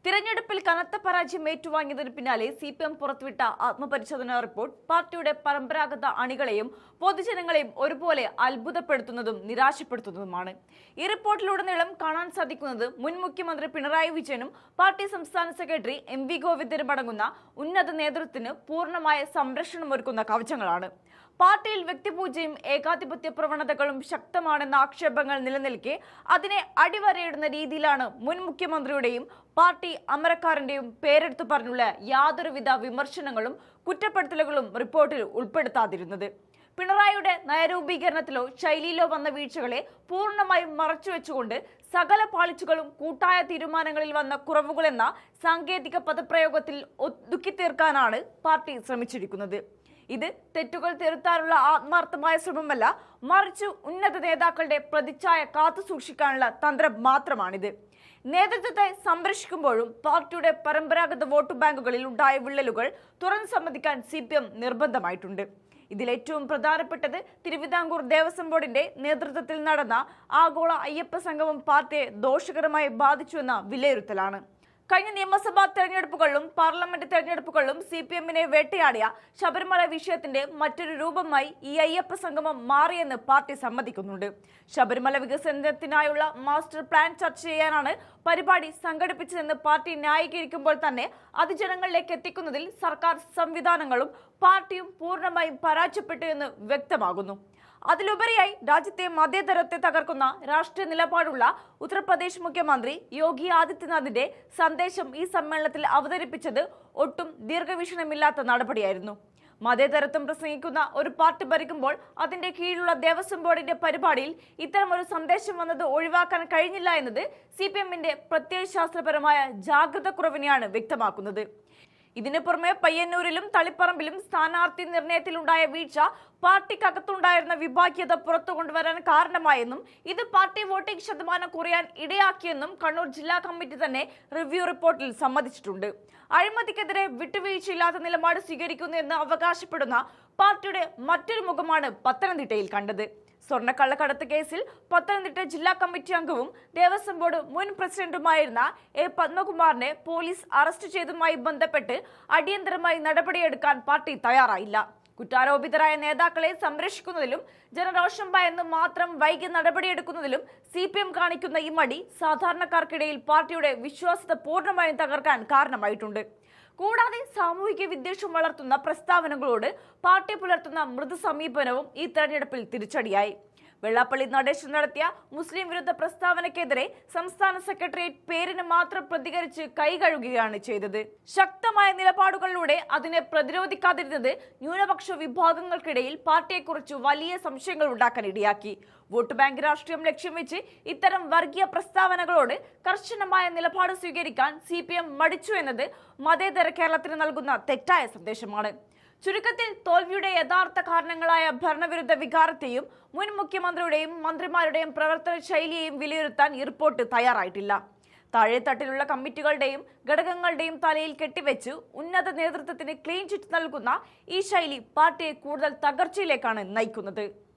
തിരഞ്ഞെടുപ്പിൽ കനത്ത പരാജയം ഏറ്റുവാങ്ങിയതിന് പിന്നാലെ സിപിഎം പുറത്തുവിട്ട ആത്മപരിശോധനാ റിപ്പോർട്ട് പാർട്ടിയുടെ പരമ്പരാഗത അണികളെയും പൊതുജനങ്ങളെയും ഒരുപോലെ അത്ഭുതപ്പെടുത്തുന്നതും നിരാശപ്പെടുത്തുന്നതുമാണ്. ഈ റിപ്പോർട്ടിലുടനീളം കാണാൻ സാധിക്കുന്നത് മുൻ മുഖ്യമന്ത്രി പിണറായി വിജയനും പാർട്ടി സംസ്ഥാന സെക്രട്ടറി എം.വി. ഗോവിന്ദനും അടങ്ങുന്ന ഉന്നത നേതൃത്വത്തിന് പൂർണ്ണമായ സംരക്ഷണമൊരുക്കുന്ന കവചങ്ങളാണ്. പാർട്ടിയിൽ വ്യക്തിപൂജയും ഏകാധിപത്യ പ്രവണതകളും ശക്തമാണെന്ന ആക്ഷേപങ്ങൾ നിലനിൽക്കെ അതിനെ അടിവരയിടുന്ന രീതിയിലാണ് മുൻ മുഖ്യമന്ത്രിയുടെയും പാർട്ടി അമരക്കാരന്റെയും പേരെടുത്തു പറഞ്ഞുള്ള യാതൊരുവിധ വിമർശനങ്ങളും കുറ്റപ്പെടുത്തലുകളും റിപ്പോർട്ടിൽ ഉൾപ്പെടുത്താതിരുന്നത്. പിണറായിയുടെ നയരൂപീകരണത്തിലോ ശൈലിയിലോ വന്ന വീഴ്ചകളെ പൂർണ്ണമായും മറച്ചുവെച്ചുകൊണ്ട് സകല പാളിച്ചുകളും കൂട്ടായ തീരുമാനങ്ങളിൽ വന്ന കുറവുകളെന്ന സാങ്കേതിക പദപ്രയോഗത്തിൽ ഒതുക്കി തീർക്കാനാണ് പാർട്ടി ശ്രമിച്ചിരിക്കുന്നത്. ഇത് തെറ്റുകൾ തിരുത്താനുള്ള ആത്മാർത്ഥമായ ശ്രമമല്ല, മറിച്ച് ഉന്നത നേതാക്കളുടെ പ്രതിച്ഛായ കാത്തുസൂക്ഷിക്കാനുള്ള തന്ത്രം മാത്രമാണിത്. നേതൃത്വത്തെ സംരക്ഷിക്കുമ്പോഴും പാർട്ടിയുടെ പരമ്പരാഗത വോട്ട് ബാങ്കുകളിൽ ഉണ്ടായ വിള്ളലുകൾ തുറന്നു സമ്മതിക്കാൻ സിപിഎം നിർബന്ധമായിട്ടുണ്ട്. ഇതിലേറ്റവും പ്രധാനപ്പെട്ടത് തിരുവിതാംകൂർ ദേവസ്വം ബോർഡിന്റെ നേതൃത്വത്തിൽ നടന്ന ആഗോള അയ്യപ്പ സംഗമം പാർട്ടിയെ ദോഷകരമായി ബാധിച്ചുവെന്ന വിലയിരുത്തലാണ്. കഴിഞ്ഞ നിയമസഭാ തെരഞ്ഞെടുപ്പുകളിലും പാർലമെന്റ് തെരഞ്ഞെടുപ്പുകളിലും സിപിഎമ്മിനെ വേട്ടയാടിയ ശബരിമല വിഷയത്തിന്റെ മറ്റൊരു രൂപമായി ഈ അയ്യപ്പ സംഗമം മാറിയെന്ന് പാർട്ടി സമ്മതിക്കുന്നുണ്ട്. ശബരിമല വികസനത്തിനായുള്ള മാസ്റ്റർ പ്ലാൻ ചർച്ച ചെയ്യാനാണ് പരിപാടി സംഘടിപ്പിച്ചതെന്ന് പാർട്ടി ന്യായീകരിക്കുമ്പോൾ തന്നെ അത് ജനങ്ങളിലേക്ക് എത്തിക്കുന്നതിൽ സർക്കാർ സംവിധാനങ്ങളും പാർട്ടിയും പൂർണ്ണമായും പരാജയപ്പെട്ടു എന്ന് വ്യക്തമാകുന്നു. അതിലുപരിയായി രാജ്യത്തെ മതേതരത്തെ തകർക്കുന്ന രാഷ്ട്രീയ നിലപാടുള്ള ഉത്തർപ്രദേശ് മുഖ്യമന്ത്രി യോഗി ആദിത്യനാഥിന്റെ സന്ദേശം ഈ സമ്മേളനത്തിൽ അവതരിപ്പിച്ചത് ഒട്ടും ദീർഘവീക്ഷണമില്ലാത്ത നടപടിയായിരുന്നു. മതേതരത്വം പ്രസംഗിക്കുന്ന ഒരു പാർട്ടി ഭരിക്കുമ്പോൾ അതിന്റെ കീഴിലുള്ള ദേവസ്വം ബോർഡിന്റെ പരിപാടിയിൽ ഇത്തരമൊരു സന്ദേശം വന്നത് ഒഴിവാക്കാൻ കഴിഞ്ഞില്ല എന്നത് സിപിഎമ്മിന്റെ പ്രത്യയശാസ്ത്രപരമായ ജാഗ്രത കുറവിനെയാണ് വ്യക്തമാക്കുന്നത്. ഇതിനു പുറമെ പയ്യന്നൂരിലും തളിപ്പറമ്പിലും സ്ഥാനാർത്ഥി നിർണയത്തിലുണ്ടായ വീഴ്ച പാർട്ടിക്കകത്തുണ്ടായിരുന്ന വിഭാഗീയത പുറത്തു കൊണ്ടുവരാൻ കാരണമായെന്നും ഇത് പാർട്ടി വോട്ടിംഗ് ശതമാനം കുറയാൻ ഇടയാക്കിയെന്നും കണ്ണൂർ ജില്ലാ കമ്മിറ്റി തന്നെ റിവ്യൂ റിപ്പോർട്ടിൽ സമ്മതിച്ചിട്ടുണ്ട്. അഴിമതിക്കെതിരെ വിട്ടുവീഴ്ചയില്ലാത്ത നിലപാട് സ്വീകരിക്കുന്നു എന്ന് അവകാശപ്പെടുന്ന പാർട്ടിയുടെ മറ്റൊരു മുഖമാണ് പത്തനംതിട്ടയിൽ കണ്ടത്. സ്വർണ്ണക്കള്ളക്കടത്ത് കേസിൽ പത്തനംതിട്ട ജില്ലാ കമ്മിറ്റി അംഗവും ദേവസ്വം ബോർഡ് മുൻ പ്രസിഡന്റുമായിരുന്ന എ പത്മകുമാറിനെ പോലീസ് അറസ്റ്റ് ചെയ്തതുമായി ബന്ധപ്പെട്ട് അടിയന്തരമായി നടപടിയെടുക്കാൻ പാർട്ടി തയ്യാറായില്ല. കുറ്റാരോപിതരായ നേതാക്കളെ സംരക്ഷിക്കുന്നതിലും ജനരോഷം ഭയന്ന് മാത്രം വൈകി നടപടിയെടുക്കുന്നതിലും സിപിഎം കാണിക്കുന്ന ഈ മടി സാധാരണക്കാർക്കിടയിൽ പാർട്ടിയുടെ വിശ്വാസ്യത പൂർണ്ണമായും തകർക്കാൻ കാരണമായിട്ടുണ്ട്. കൂടാതെ സാമൂഹിക വിദ്വേഷം വളർത്തുന്ന പ്രസ്താവനകളോട് പാർട്ടി പുലർത്തുന്ന മൃദു സമീപനവും ഈ തെരഞ്ഞെടുപ്പിൽ തിരിച്ചടിയായി. വെള്ളാപ്പള്ളി നടേശൻ നടത്തിയ മുസ്ലിം വിരുദ്ധ പ്രസ്താവനയ്ക്കെതിരെ സംസ്ഥാന സെക്രട്ടേറിയറ്റ് പേരിന് മാത്രം പ്രതികരിച്ച് കൈകഴുകുകയാണ് ചെയ്തത്. ശക്തമായ നിലപാടുകളിലൂടെ അതിനെ പ്രതിരോധിക്കാതിരുന്നത് ന്യൂനപക്ഷ വിഭാഗങ്ങൾക്കിടയിൽ പാർട്ടിയെക്കുറിച്ച് വലിയ സംശയങ്ങൾ ഉണ്ടാക്കാൻ ഇടയാക്കി. വോട്ട് ബാങ്ക് രാഷ്ട്രീയം ലക്ഷ്യം വെച്ച് ഇത്തരം വർഗീയ പ്രസ്താവനകളോട് കർശനമായ നിലപാട് സ്വീകരിക്കാൻ സിപിഎം മടിച്ചു എന്നത് മതേതര കേരളത്തിന് നൽകുന്ന തെറ്റായ സന്ദേശമാണ്. ചുരുക്കത്തിൽ തോൽവിയുടെ യഥാർത്ഥ കാരണങ്ങളായ ഭരണവിരുദ്ധ വികാരത്തെയും മുൻ മുഖ്യമന്ത്രിയുടെയും മന്ത്രിമാരുടെയും പ്രവർത്തന ശൈലിയെയും വിലയിരുത്താൻ ഈ റിപ്പോർട്ട് തയ്യാറായിട്ടില്ല. താഴെത്തട്ടിലുള്ള കമ്മിറ്റികളുടെയും ഘടകങ്ങളുടെയും തലയിൽ കെട്ടിവെച്ച് ഉന്നത നേതൃത്വത്തിന് ക്ലീൻ ചിറ്റ് നൽകുന്ന ഈ ശൈലി പാർട്ടിയെ കൂടുതൽ തകർച്ചയിലേക്കാണ് നയിക്കുന്നത്.